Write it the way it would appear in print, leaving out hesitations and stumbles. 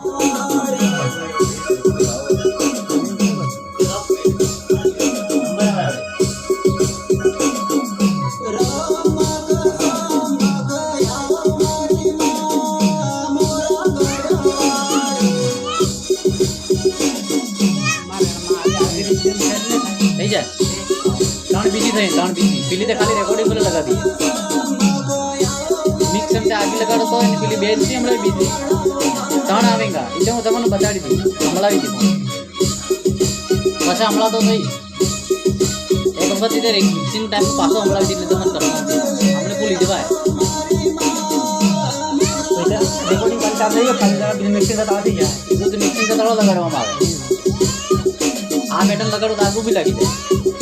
થઈ જાય ત્રણ બીજી થઈ ત્રણ બીજી પેલી તો ખાલી રેકોર્ડિંગ પર લગા દી મિક્સ એમ આગે લગાડો તો એની પેલી બેન છે હમણાં બીજી ત્રણ આવેગા એટલે હું તમને બતાડી દી હમણાવી દી પાછા હમણાં તો થઈ એક વખત ઇધર એક મિક્સિંગ ટાઈમ પાછો હમણાવી દી એટલે તમને કરવાનું આપણે ભૂલી જવાય રેકોર્ડિંગ કરતા નહીં પણ બિલ મિક્સિંગ કરતા થઈ જાય તો મિક્સિંગ કરતા લગાડવામાં આવે આ પેટર્ન લગાડો તો આગું બી લાગી જાય